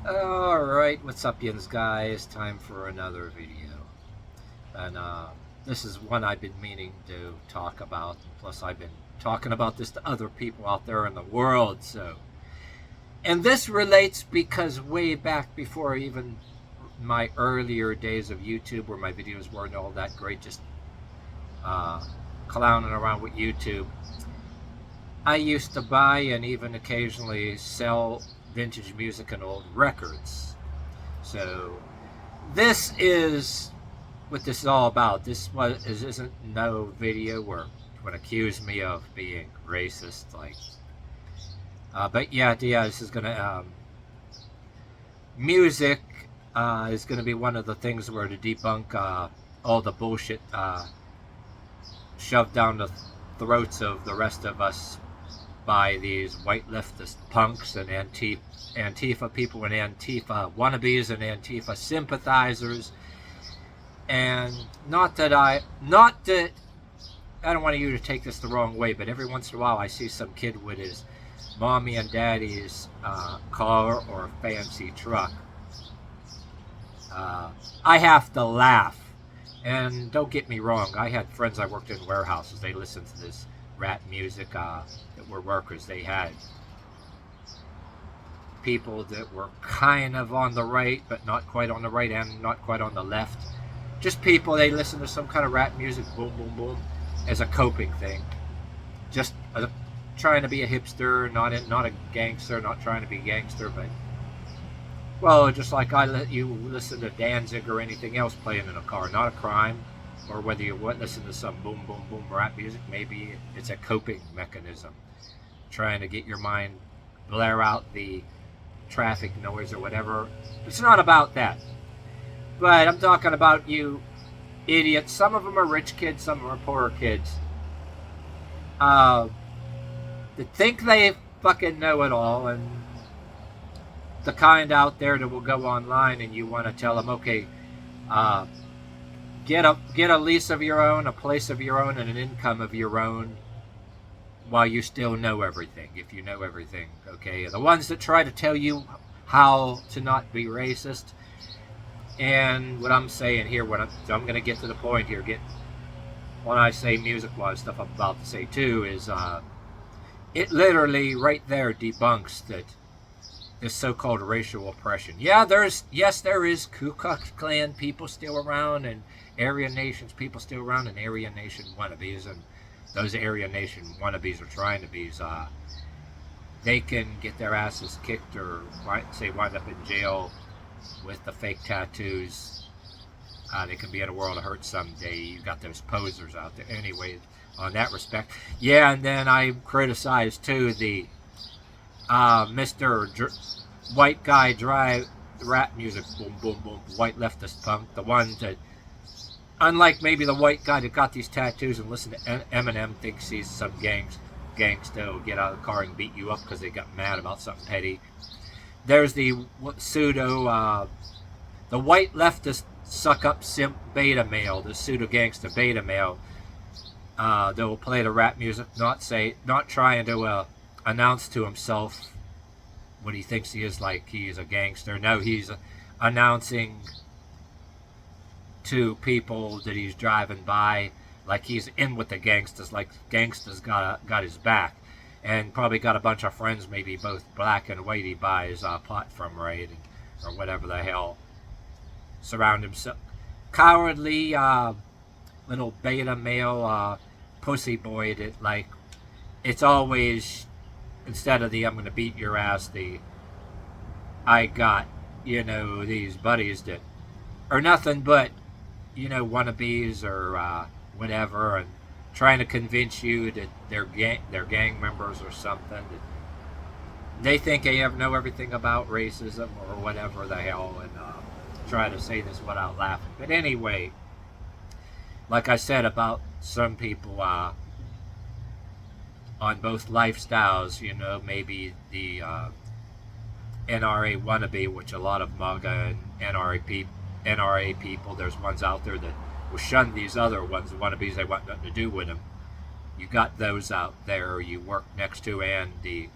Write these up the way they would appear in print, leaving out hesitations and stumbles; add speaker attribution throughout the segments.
Speaker 1: Alright, what's up, yins guys? Time for another video. And this is one I've been meaning to talk about. And plus, I've been talking about this to other people out there in the world. And this relates because way back before even my earlier days of YouTube, where my videos weren't all that great, just clowning around with YouTube, I used to buy and even occasionally sell vintage music and old records. So this is what this is all about. This isn't no video where you would accuse me of being racist, but yeah, this is gonna music is gonna be one of the things where to debunk all the bullshit shoved down the throats of the rest of us by these white leftist punks and Antifa people and Antifa wannabes and Antifa sympathizers. And not that I don't want you to take this the wrong way, but every once in a while I see some kid with his mommy and daddy's car or fancy truck. I have to laugh. And don't get me wrong, I had friends I worked in warehouses. They listened to this rap music that were workers. They had people that were kind of on the right, but not quite on the right and not quite on the left. Just people, they listened to some kind of rap music, boom, boom, boom, as a coping thing. Just trying to be a hipster, not a gangster, not trying to be gangster, but, well, just like I let you listen to Danzig or anything else playing in a car, not a crime. Or whether you listen to some boom, boom, boom rap music, maybe it's a coping mechanism. Trying to get your mind, blare out the traffic noise or whatever. It's not about that. But I'm talking about you idiots. Some of them are rich kids, some of them are poorer kids. That think they fucking know it all, and the kind out there that will go online and you want to tell them, okay, get a lease of your own, a place of your own, and an income of your own while you still know everything, if you know everything, okay? The ones that try to tell you how to not be racist. And what I'm saying here, I'm going to get to the point here, when I say music-wise stuff I'm about to say too, is it literally right there debunks that this so-called racial oppression. Yeah, there is Ku Klux Klan people still around, and Aryan Nations people still around, and Aryan Nation wannabes, and those Aryan Nation wannabes or trying to be, they can get their asses kicked or wind up in jail with the fake tattoos. They can be in a world of hurt someday. You got those posers out there. Anyway, on that respect, yeah. And then I criticized too the Mr. White guy drive rap music, boom, boom, boom, white leftist punk, the one that, unlike maybe the white guy that got these tattoos and listened to Eminem, thinks he's some gangsta will get out of the car and beat you up because they got mad about something petty. There's the pseudo, the white leftist suck-up simp beta male, the Psuedo-Gangsta beta male, that will play the rap music, not trying to announce to himself what he thinks he is, like he's a gangster. No, he's announcing to people that he's driving by like he's in with the gangsters, like gangsters got his back, and probably got a bunch of friends, maybe both black and white, he buys pot from, right, or whatever the hell. Surround himself, cowardly little beta male pussy boy that, like, it's always, instead of the I'm gonna beat your ass, I got, these buddies that are nothing but, wannabes or whatever, and trying to convince you that they're gang members or something. That they think they know everything about racism or whatever the hell, and try to say this without laughing. But anyway, like I said about some people on both lifestyles, maybe the NRA wannabe, which a lot of MAGA and NRA people, there's ones out there that will shun these other ones, wannabes, they want nothing to do with them. You got those out there you work next to, and the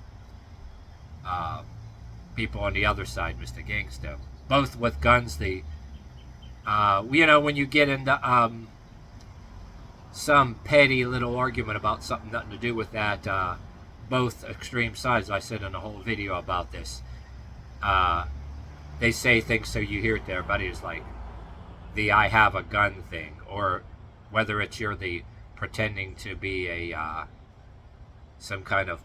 Speaker 1: people on the other side, Mr. Gangsta. Both with guns. You know, when you get into some petty little argument about something nothing to do with that, both extreme sides, I said in a whole video about this, they say things so you hear it to everybody. It's like the I have a gun thing, or whether it's you're the pretending to be a some kind of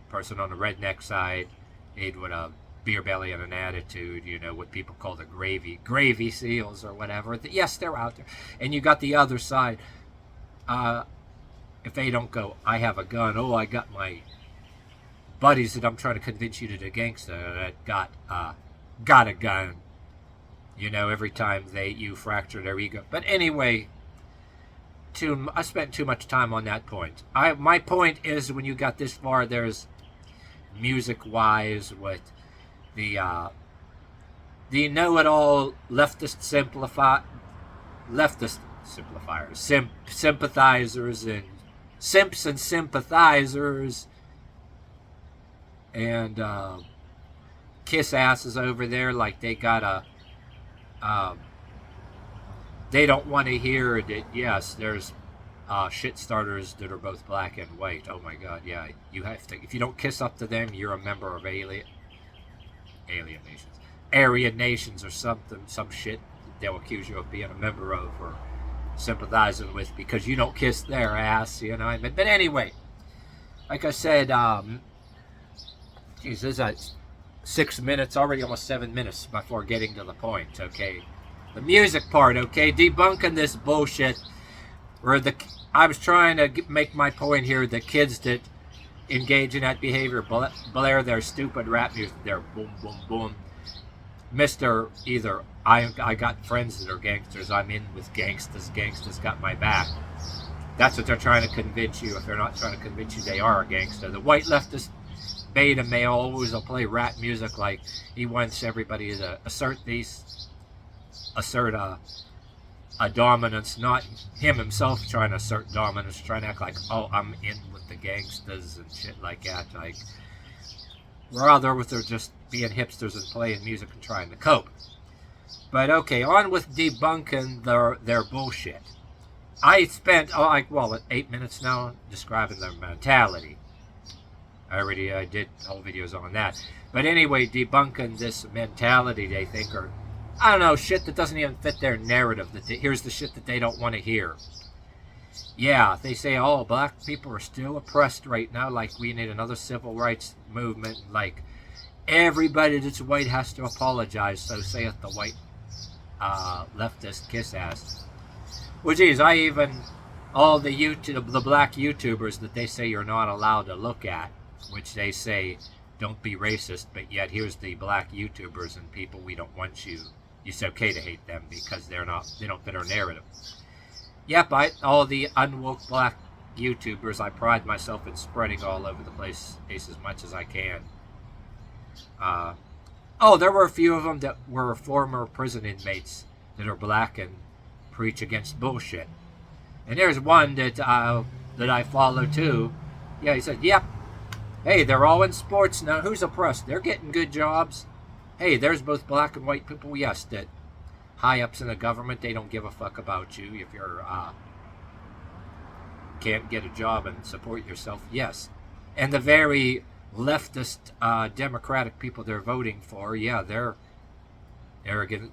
Speaker 1: person on the redneck side, made with a beer belly and an attitude, you know, what people call the gravy seals or whatever. Yes, they're out there. And you got the other side. If they don't go, I have a gun. Oh, I got my buddies that I'm trying to convince you to the gangster that got a gun. You know, every time you fracture their ego. But anyway, I spent too much time on that point. My point is, when you got this far, there's music-wise with the know-it-all leftist simplifiers, sympathizers, and simps and sympathizers, and kiss asses over there, like they got they don't want to hear that. Yes, there's shit starters that are both black and white. Oh my God, yeah, you have to. If you don't kiss up to them, you're a member of Aryan nations or something, some shit they'll accuse you of being a member of or sympathizing with because you don't kiss their ass, you know what I mean? But anyway, like I said, geez, this is 6 minutes, already almost 7 minutes before getting to the point, okay? The music part, okay? Debunking this bullshit where I was trying to make my point here, the kids that engage in that behavior, blare their stupid rap music, their boom, boom, boom. Mr. Either I got friends that are gangsters, I'm in with gangsters, gangsters got my back. That's what they're trying to convince you. If they're not trying to convince you they are a gangster. The white leftist beta male always will play rap music like he wants everybody to assert a dominance, not him himself trying to assert dominance, trying to act like, oh, I'm in with the gangsters and shit like that. Like, rather with their just being hipsters and playing music and trying to cope. But okay, on with debunking their bullshit. I spent 8 minutes now describing their mentality. I did whole videos on that. But anyway, debunking this mentality they think are, I don't know, shit that doesn't even fit their narrative. Here's the shit that they don't want to hear. Yeah, they say, oh, black people are still oppressed right now, like we need another civil rights movement, like everybody that's white has to apologize, so saith the white leftist kiss ass. Well, geez, all the black YouTubers that they say you're not allowed to look at, which they say don't be racist, but yet here's the black YouTubers and people we don't want you. It's okay to hate them because they don't fit our narrative. Yep, all the unwoke black YouTubers, I pride myself in spreading all over the place as much as I can. There were a few of them that were former prison inmates that are black and preach against bullshit. And there's one that I follow too. Yeah, he said, yep, hey, they're all in sports now. Who's oppressed? They're getting good jobs. Hey, there's both black and white people, yes, that high-ups in the government, they don't give a fuck about you if you're can't get a job and support yourself, yes. And the very leftist democratic people they're voting for, yeah, they're getting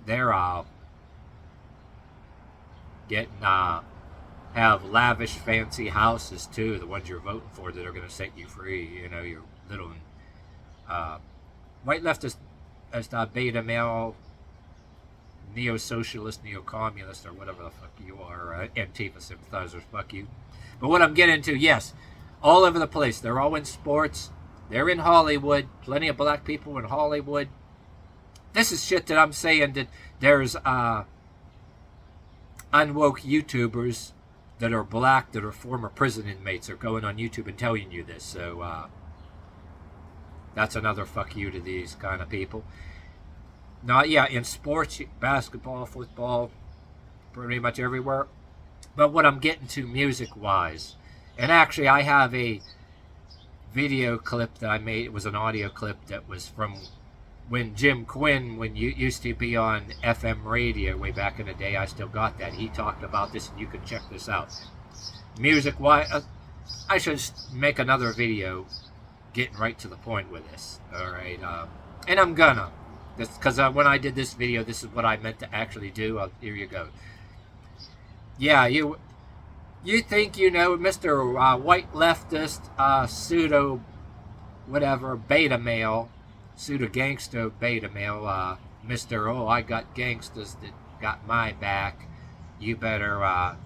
Speaker 1: have lavish fancy houses too, the ones you're voting for that are going to set you free, you know, your little white leftist as the beta male neo-socialist, neo-communist, or whatever the fuck you are, Antifa sympathizers, fuck you. But what I'm getting to, yes, all over the place. They're all in sports. They're in Hollywood. Plenty of black people in Hollywood. This is shit that I'm saying that there's unwoke YouTubers that are black, that are former prison inmates, are going on YouTube and telling you this. So that's another fuck you to these kind of people. Now, yeah, in sports, basketball, football, pretty much everywhere. But what I'm getting to music-wise, and actually I have a video clip that I made. It was an audio clip that was from when Jim Quinn, when you used to be on FM radio way back in the day, I still got that. He talked about this, and you can check this out. Music-wise, I should make another video getting right to the point with this. All right, and I'm gonna, because when I did this video, this is what I meant to actually do. Here you go. Yeah, you think you know Mr. White Leftist, pseudo whatever beta male, Psuedo-Gangsta beta male, Mr. Oh, I got gangsters that got my back. You better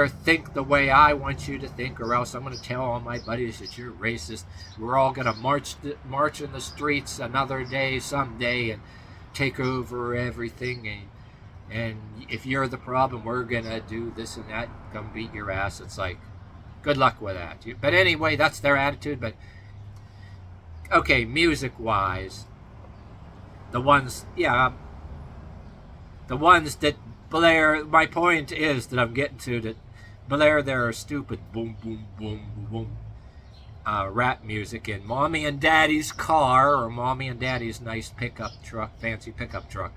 Speaker 1: think the way I want you to think, or else I'm going to tell all my buddies that you're racist. We're all going to march in the streets another day, someday, and take over everything. And if you're the problem, we're going to do this and that, come beat your ass. It's like, good luck with that. But anyway, that's their attitude. But, okay, music-wise, the ones that blare, my point is that I'm getting to, that blare their stupid boom, boom, boom, boom, rap music in mommy and daddy's car, or mommy and daddy's nice pickup truck, fancy pickup truck.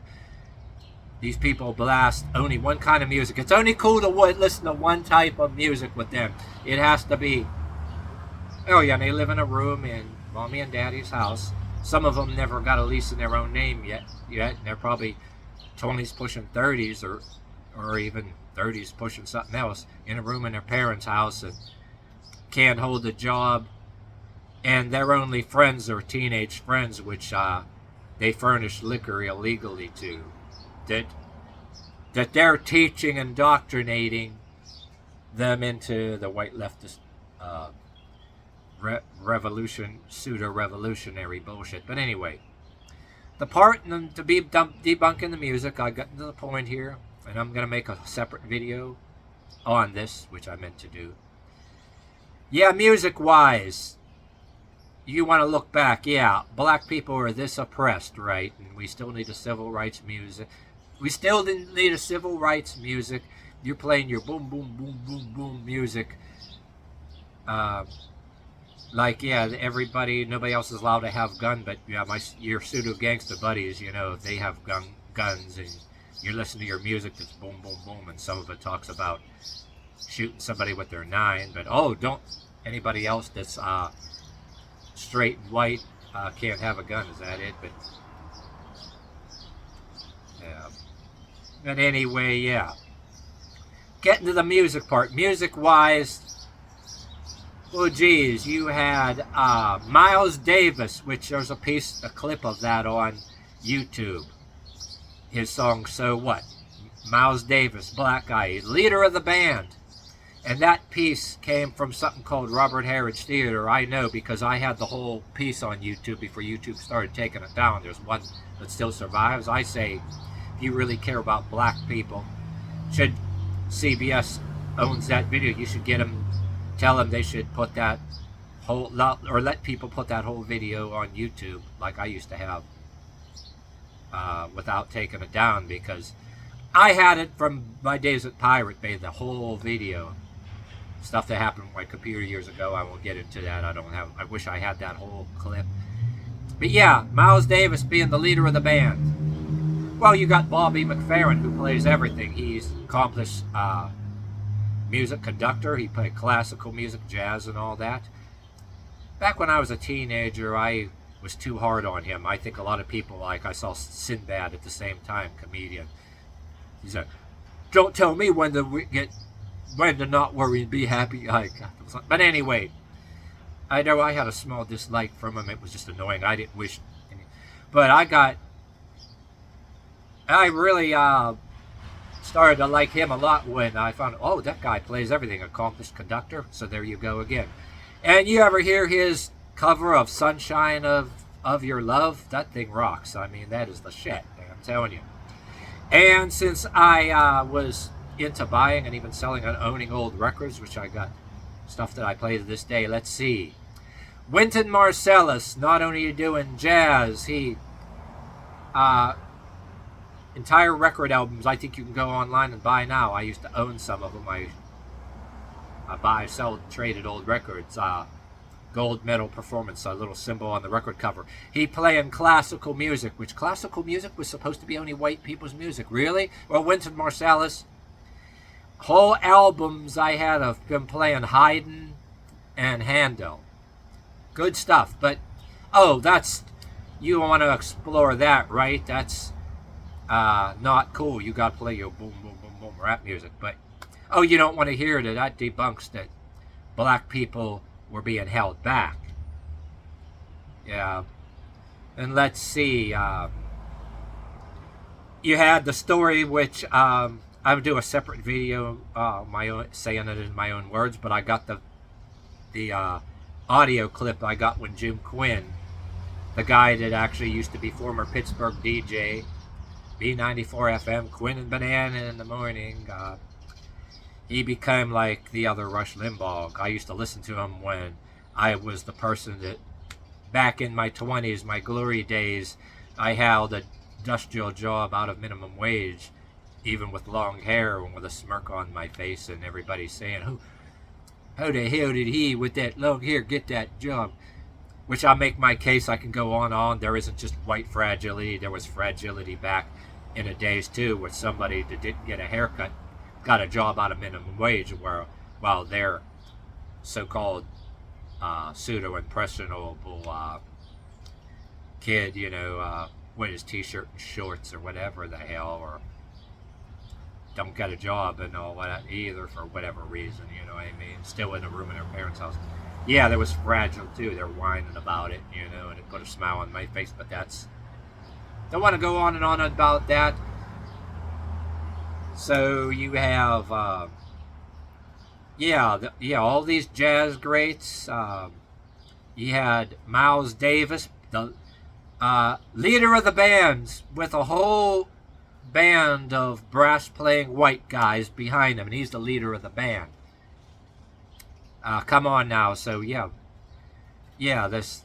Speaker 1: These people blast only one kind of music. It's only cool to listen to one type of music with them. It has to be, oh yeah, they live in a room in mommy and daddy's house. Some of them never got a lease in their own name yet. And they're probably 20s pushing 30s, or even 30s pushing something else, in a room in their parents' house, and can't hold a job. And their only friends are teenage friends, which they furnish liquor illegally to. That they're teaching, indoctrinating them into the white leftist revolution, pseudo-revolutionary bullshit. But anyway, the part to be debunking the music, I got to the point here, and I'm going to make a separate video on this, which I meant to do. Yeah, music-wise, you want to look back, yeah, black people are this oppressed, right? And we still need a civil rights music. We still need a civil rights music. You're playing your boom, boom, boom, boom, boom music. Like, yeah, everybody, nobody else is allowed to have gun, but yeah, your pseudo-gangsta buddies, you know, they have guns, and you listen to your music that's boom, boom, boom, and some of it talks about shooting somebody with their 9, but oh, don't, anybody else that's straight and white can't have a gun, is that it? But yeah. But anyway, yeah. Getting to the music part. Music-wise, oh geez, you had Miles Davis, which there's a clip of that on YouTube. His song, So What? Miles Davis, black guy, leader of the band. And that piece came from something called Robert Harridge Theater. I know because I had the whole piece on YouTube before YouTube started taking it down. There's one that still survives. I say, if you really care about black people, should CBS owns that video, you should get them, tell them they should put that whole, or let people put that whole video on YouTube like I used to have, without taking it down, because I had it from my days at Pirate Bay, the whole video. Stuff that happened on my computer years ago. I won't get into that. I wish I had that whole clip. But yeah, Miles Davis being the leader of the band. Well, you got Bobby McFerrin, who plays everything. He's accomplished music conductor. He played classical music, jazz, and all that. Back when I was a teenager, I was too hard on him. I think a lot of people, like I saw Sinbad at the same time, comedian. He's like, don't tell me when to not worry and be happy. But anyway, I know I had a small dislike from him. It was just annoying. I didn't wish. But I really started to like him a lot when I found, oh, that guy plays everything, accomplished conductor. So there you go again. And you ever hear his cover of Sunshine of Your Love? That thing rocks. I mean, that is the shit, I'm telling you. And since I was into buying and even selling and owning old records, which I got stuff that I play to this day, let's see. Wynton Marsalis, not only doing jazz, he entire record albums I think you can go online and buy now. I used to own some of them. I buy, sell, traded old records. Gold medal performance, a little symbol on the record cover. He playing classical music, which classical music was supposed to be only white people's music. Really? Well, Wynton Marsalis, whole albums I had of him playing Haydn and Handel. Good stuff. But, oh, that's, you want to explore that, right? That's not cool. You got to play your boom, boom, boom, boom rap music. But, oh, you don't want to hear that. That debunks that black people were being held back. Yeah. And let's see. You had the story, which I would do a separate video, my own, saying it in my own words, but I got the audio clip I got when Jim Quinn, the guy that actually used to be former Pittsburgh DJ, B94 FM, Quinn and Banana in the morning, he became like the other Rush Limbaugh. I used to listen to him when I was the person that, back in my 20s, my glory days, I held a industrial job out of minimum wage, even with long hair and with a smirk on my face, and everybody saying, how the hell did he with that long hair get that job? Which I make my case, I can go on. There isn't just white fragility, there was fragility back in the days too, where somebody that didn't get a haircut got a job out of minimum wage, while their so-called pseudo-impressionable kid, you know, with his t-shirt and shorts or whatever the hell, or don't get a job and all that either for whatever reason, you know what I mean, still in a room in their parents' house. Yeah, there was fragile too, they're whining about it, you know, and it put a smile on my face, but that's, don't want to go on and on about that. So you have, all these jazz greats. You had Miles Davis, the leader of the bands, with a whole band of brass-playing white guys behind him, and he's the leader of the band. Come on now. So yeah, this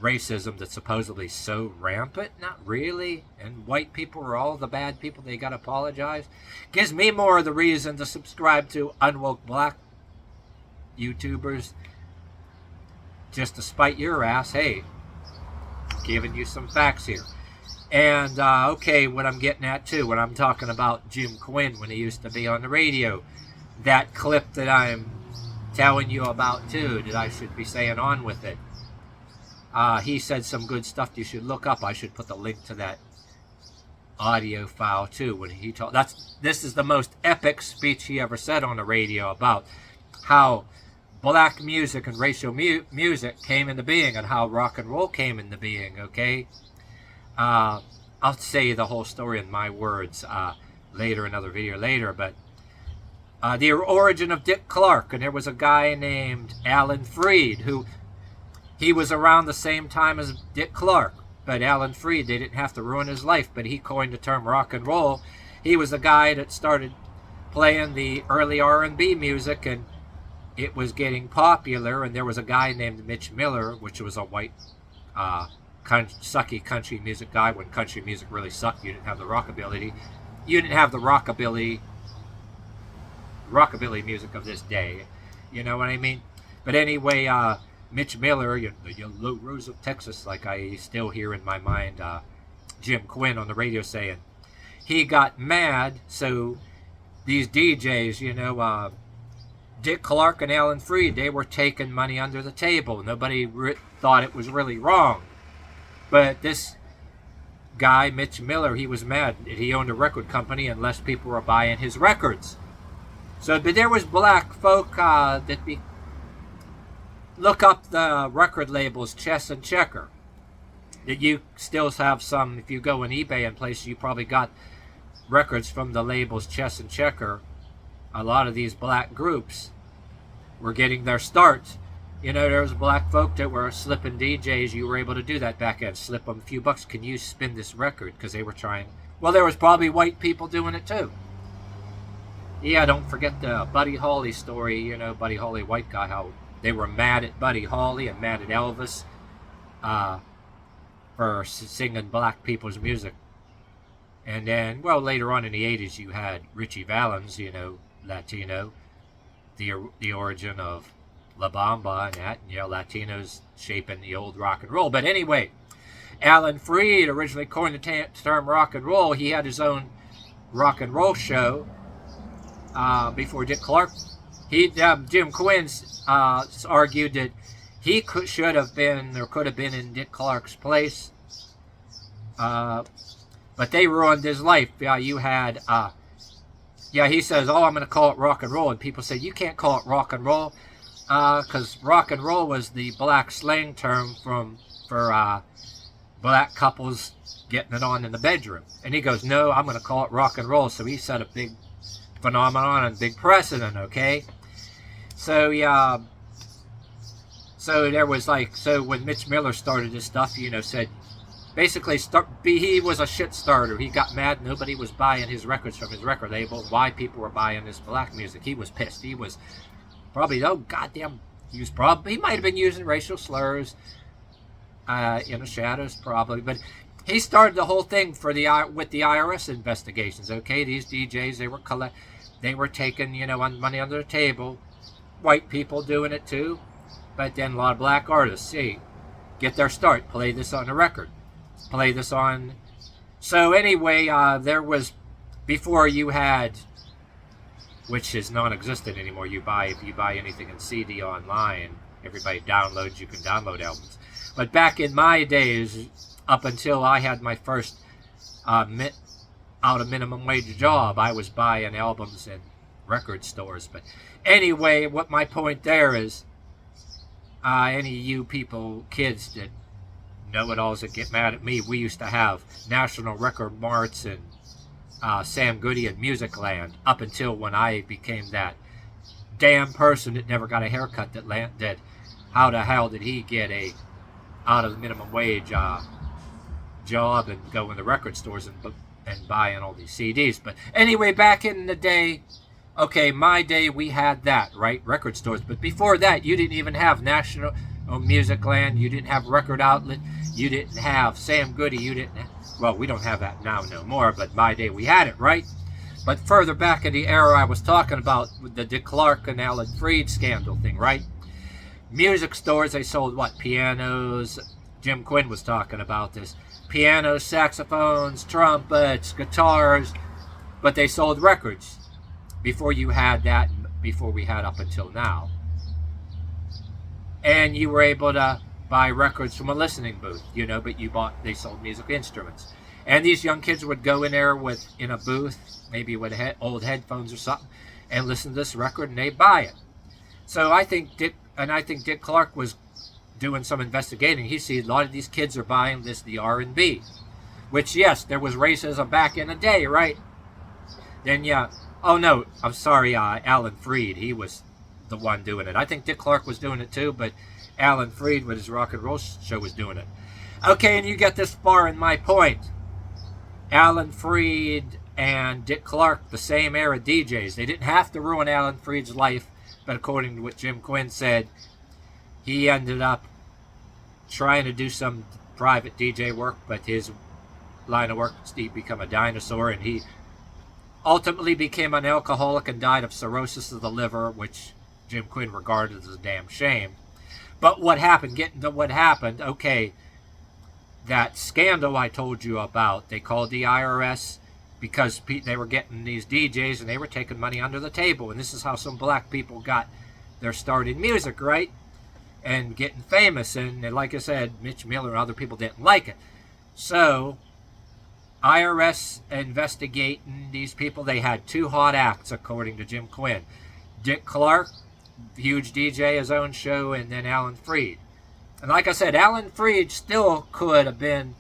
Speaker 1: racism that's supposedly so rampant, not really, and white people are all the bad people, they gotta apologize, gives me more of the reason to subscribe to unwoke black YouTubers, just to spite your ass. Hey, giving you some facts here. And okay, what I'm getting at too, when I'm talking about Jim Quinn when he used to be on the radio, that clip that I'm telling you about too, that I should be saying on with it, he said some good stuff you should look up. I should put the link to that audio file too, when he told, this is the most epic speech he ever said on the radio about how black music and racial music came into being, and how rock and roll came into being. Okay, I'll say the whole story in my words later, another video later, but the origin of Dick Clark. And there was a guy named Alan Freed, who, he was around the same time as Dick Clark, but Alan Freed, they didn't have to ruin his life, but he coined the term rock and roll. He was the guy that started playing the early R&B music, and it was getting popular. And there was a guy named Mitch Miller, which was a white sucky country music guy. When country music really sucked, you didn't have the rockabilly. You didn't have the rockabilly music of this day. You know what I mean? But anyway, Mitch Miller, the Yellow Rose of Texas, like I still hear in my mind Jim Quinn on the radio saying, he got mad. So these DJs, you know, Dick Clark and Alan Freed, they were taking money under the table. Nobody thought it was really wrong. But this guy, Mitch Miller, he was mad. He owned a record company and less people were buying his records. So, but there was black folk look up the record labels, Chess and Checker. That you still have some, if you go on eBay and places, you probably got records from the labels Chess and Checker. A lot of these black groups were getting their starts. You know, there was black folk that were slipping DJs. You were able to do that back then. Slip them a few bucks. Can you spin this record? Because they were trying. Well, there was probably white people doing it too. Yeah, don't forget the Buddy Holly story. You know, Buddy Holly, white guy, how they were mad at Buddy Holly and mad at Elvis for singing black people's music. And then, well, later on in the 80s, you had Richie Valens, you know, Latino, the origin of La Bamba and that, and, Latinos shaping the old rock and roll. But anyway, Alan Freed originally coined the term rock and roll. He had his own rock and roll show before Dick Clark. Jim Quinn argued that he should have been or could have been in Dick Clark's place, but they ruined his life. You had, he says, "Oh, I'm going to call it rock and roll," and people say you can't call it rock and roll because rock and roll was the black slang term for black couples getting it on in the bedroom. And he goes, "No, I'm going to call it rock and roll." So he set a big phenomenon and big precedent. Okay, so so there was when Mitch Miller started this stuff, said basically he was a shit starter. He got mad nobody was buying his records from his record label. Why people were buying this black music? He was pissed. He was probably, he might have been using racial slurs in the shadows probably, but he started the whole thing with the IRS investigations. Okay, these DJs, they were taking money under the table. White people doing it too, but then a lot of black artists get their start. Play this on the record. Play this on. So anyway, there was before you had, which is non-existent anymore. If you buy anything in CD online, everybody downloads. You can download albums. But back in my days, up until I had my first out of minimum wage job, I was buying albums in record stores. But anyway, what my point there is, any of you people, kids that know-it-alls that get mad at me, we used to have National Record Marts and Sam Goody and Music Land up until when I became that damn person that never got a haircut that how the hell did he get a out of the minimum wage job and go in the record stores and buying all these CDs. But anyway, back in the day, okay, my day, we had that, right? Record stores. But before that, you didn't even have National Music Land. You didn't have Record Outlet. You didn't have Sam Goody. Well, we don't have that now no more, but my day we had it, right? But further back in the era I was talking about, with the Dick Clark and Alan Freed scandal thing, right? Music stores, they sold what? Pianos. Jim Quinn was talking about this. Pianos, saxophones, trumpets, guitars, but they sold records before you had that, before we had up until now. And you were able to buy records from a listening booth, but they sold music instruments. And these young kids would go in there in a booth, maybe with old headphones or something, and listen to this record and they'd buy it. So I think Dick Clark was doing some investigating. He sees a lot of these kids are buying the R&B, which, yes, there was racism back in the day, right? Then, oh no, I'm sorry, Alan Freed, he was the one doing it. I think Dick Clark was doing it too, but Alan Freed with his rock and roll show was doing it. Okay, and you get this far in my point. Alan Freed and Dick Clark, the same era DJs. They didn't have to ruin Alan Freed's life, but according to what Jim Quinn said, he ended up trying to do some private DJ work, but his line of work, he became a dinosaur, and he ultimately became an alcoholic and died of cirrhosis of the liver, which Jim Quinn regarded as a damn shame. But what happened, getting to what happened, okay, that scandal I told you about, they called the IRS because they were getting these DJs and they were taking money under the table. And this is how some black people got their start in music, right? And getting famous. And like I said, Mitch Miller and other people didn't like it. So, IRS investigating these people. They had two hot acts, according to Jim Quinn. Dick Clark, huge DJ, his own show, and then Alan Freed. And like I said, Alan Freed still could have been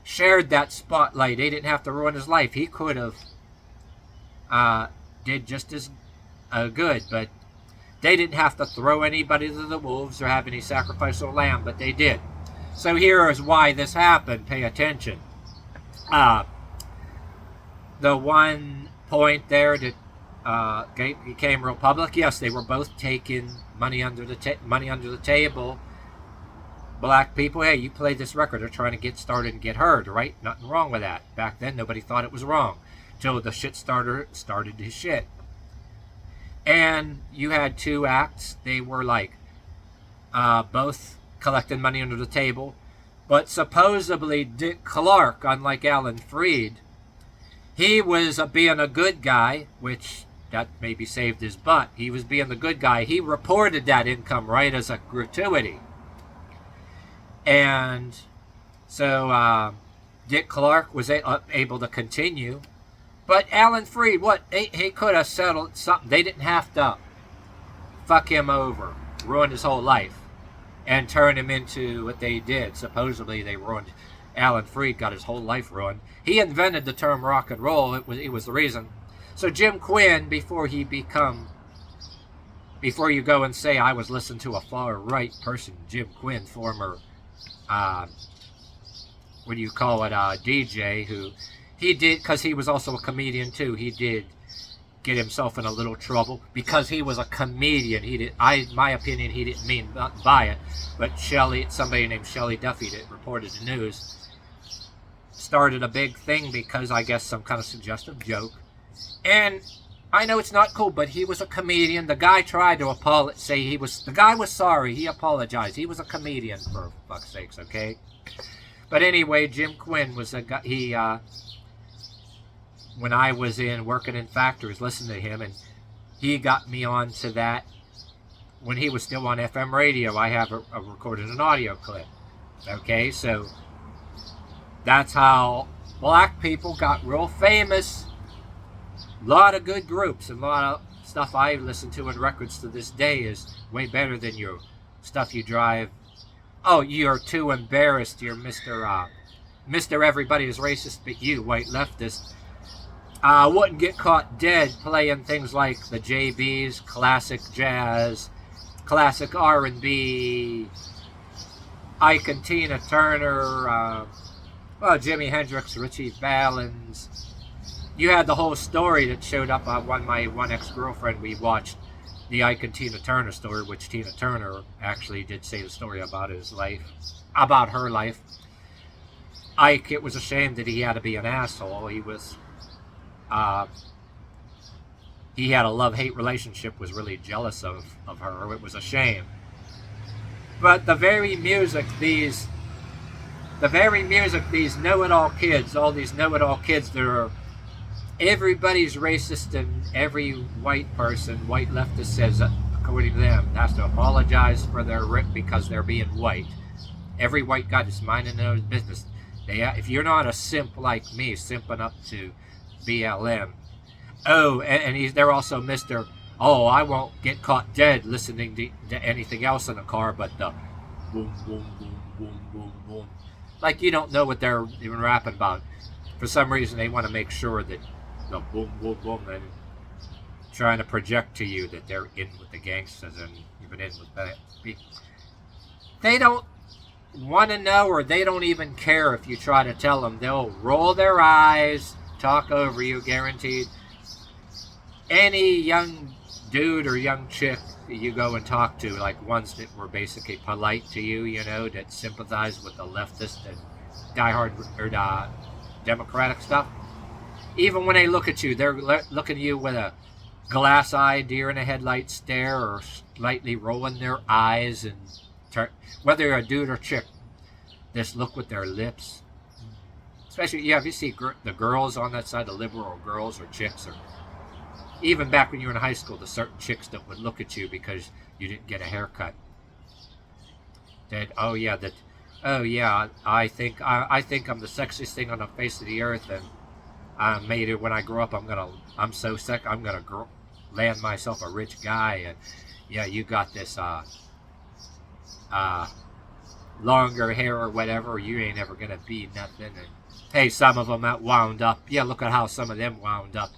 Speaker 1: shared that spotlight. They didn't have to ruin his life. He could have did just as good, but they didn't have to throw anybody to the wolves or have any sacrificial lamb, but they did. So here is why this happened. Pay attention. The one point there that became real public, yes, they were both taking money under the table. Black people, hey, you play this record, they're trying to get started and get heard, right? Nothing wrong with that. Back then, nobody thought it was wrong until the shit starter started his shit. And you had two acts. They were like both collecting money under the table. But supposedly Dick Clark, unlike Alan Freed, he was being a good guy, which that maybe saved his butt. He was being the good guy. He reported that income right as a gratuity. And so Dick Clark was able to continue. But Alan Freed, what? He could have settled something. They didn't have to fuck him over, ruin his whole life, and turn him into what they did. Supposedly they ruined. Alan Freed got his whole life ruined. He invented the term rock and roll. It was the reason. So Jim Quinn, before you go and say I was listening to a far right person, Jim Quinn, former what do you call it, DJ, who he did, because he was also a comedian too, he did get himself in a little trouble because he was a comedian. He did, my opinion, he didn't mean by it, but somebody named Shelley Duffy that reported the news, started a big thing because I guess some kind of suggestive joke. And I know it's not cool, but he was a comedian. The guy tried to the guy was sorry. He apologized. He was a comedian, for fuck's sakes, okay? But anyway, Jim Quinn was a guy, when I was working in factories, listening to him, and he got me on to that when he was still on FM radio. I have recorded an audio clip, okay? So that's how black people got real famous. A lot of good groups and a lot of stuff I listen to in records to this day is way better than your stuff you drive. Oh, you're too embarrassed. You're Mr. Everybody is racist but you, white leftist. Wouldn't get caught dead playing things like the JBs, classic jazz, classic R&B, Ike and Tina Turner, Jimi Hendrix, Richie Valens. You had the whole story that showed up on my one ex-girlfriend. We watched the Ike and Tina Turner story, which Tina Turner actually did say the story about his life, about her life. Ike, it was a shame that he had to be an asshole. He was, he had a love-hate relationship, was really jealous of her. It was a shame. But the very music these know-it-all kids, all these know-it-all kids that are, everybody's racist, and every white leftist says, according to them, has to apologize for their rip because they're being white. Every white guy is minding their own business. If you're not a simp like me, simping up to BLM. Oh, and they're also Mr. Oh, I won't get caught dead listening to anything else in the car but the boom, boom, boom, boom, boom, boom. Like you don't know what they're even rapping about. For some reason, they want to make sure that the boom, boom, boom, and trying to project to you that they're in with the gangsters and even in with that. They don't want to know, or they don't even care if you try to tell them. They'll roll their eyes, talk over you, guaranteed. Any young dude or young chick that you go and talk to, like ones that were basically polite to you, you know, that sympathize with the leftist and diehard or democratic stuff, even when they look at you, they're looking at you with a glass-eyed deer in a headlight stare, or slightly rolling their eyes, and whether you're a dude or chick, just look with their lips. Especially, if you see the girls on that side, the liberal girls or chicks, or even back when you were in high school, the certain chicks that would look at you because you didn't get a haircut. That, I think I'm the sexiest thing on the face of the earth, and maybe when I grow up, I'm so sick, I'm gonna land myself a rich guy, and yeah, you got this longer hair or whatever, you ain't ever gonna be nothing. And hey, some of them that wound up, look at how some of them wound up,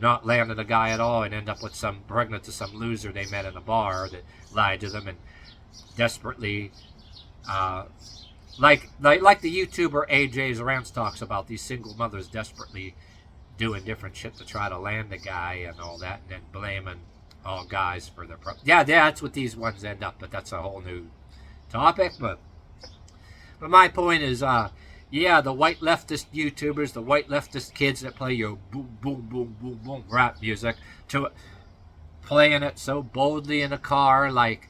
Speaker 1: not landing a guy at all, and end up with some pregnant to some loser they met in a bar that lied to them, and desperately, like the YouTuber AJ's Rants talks about, these single mothers desperately doing different shit to try to land the guy and all that, and then blaming all guys for their that's what these ones end up. But that's a whole new topic. But my point is, the white leftist YouTubers, the white leftist kids that play your boom boom boom boom boom rap music, to playing it so boldly in a car, like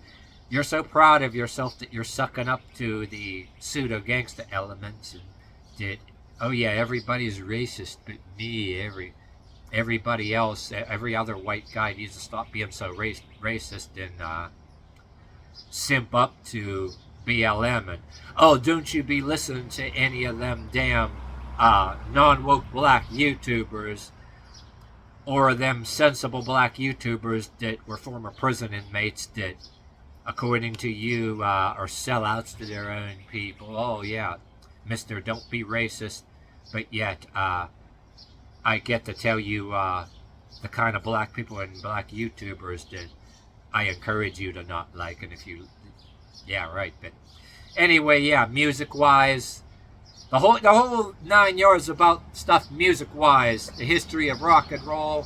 Speaker 1: You're so proud of yourself that you're sucking up to the pseudo-gangsta elements, and that, oh yeah, everybody's racist but me. Everybody else, every other white guy needs to stop being so racist and simp up to BLM. And oh, don't you be listening to any of them damn non-woke black YouTubers, or them sensible black YouTubers that were former prison inmates that, according to you, are sellouts to their own people. Oh yeah, Mr. Don't be racist, but yet I get to tell you the kind of black people and black YouTubers that I encourage you to not like. And if you, yeah, right. But anyway, yeah, music-wise, the whole 9 yards about stuff music-wise, the history of rock and roll,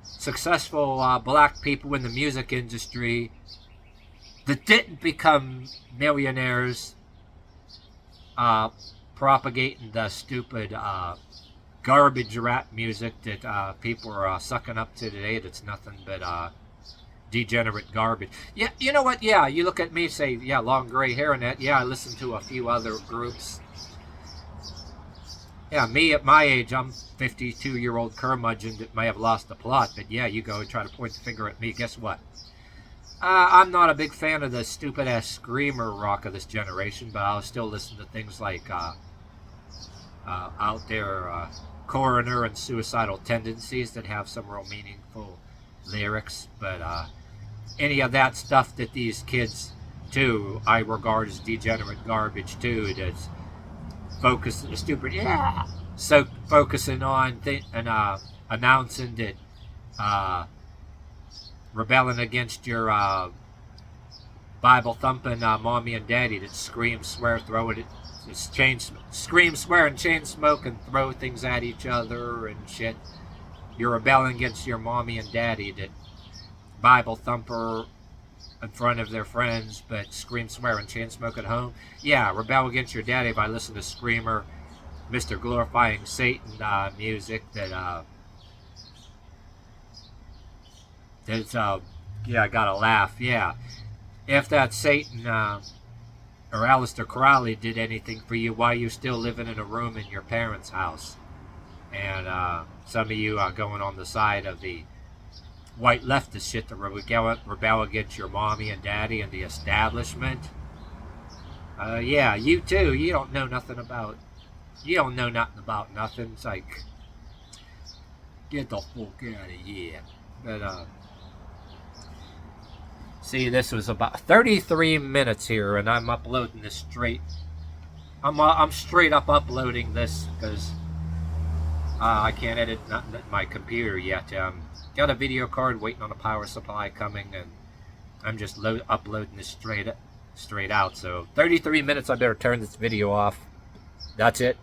Speaker 1: successful black people in the music industry that didn't become millionaires, propagating the stupid garbage rap music that people are sucking up to today. That's nothing but degenerate garbage. Yeah, you know what? Yeah, you look at me, say, yeah, long gray hair and that. Yeah, I listen to a few other groups. Yeah, me at my age, I'm 52-year-old curmudgeon that may have lost the plot. But yeah, you go and try to point the finger at me. Guess what? I'm not a big fan of the stupid-ass screamer rock of this generation, but I'll still listen to things like out there, Coroner and Suicidal Tendencies that have some real meaningful lyrics. But any of that stuff that these kids do, I regard as degenerate garbage too. That's focusing, stupid, yeah. So focusing on and announcing that rebelling against your Bible thumping mommy and daddy that scream, swear, throw it, scream, swear, and chain smoke and throw things at each other and shit. You're rebelling against your mommy and daddy that Bible thumper in front of their friends, but scream, swear, and chain smoke at home. Yeah, rebel against your daddy by listening to screamer, Mr. Glorifying Satan music that that's yeah, I gotta laugh. Yeah, if that Satan or Aleister Crowley did anything for you, why are you still living in a room in your parents' house? And some of you are going on the side of the white leftist shit to rebel against your mommy and daddy and the establishment. Yeah, you too. You don't know nothing about nothing. It's like, get the fuck out of here. But see, this was about 33 minutes here, and I'm uploading this straight. I'm straight up uploading this because I can't edit nothing at my computer yet. Got a video card waiting on a power supply coming, and I'm just uploading this straight out. So 33 minutes. I better turn this video off. That's it.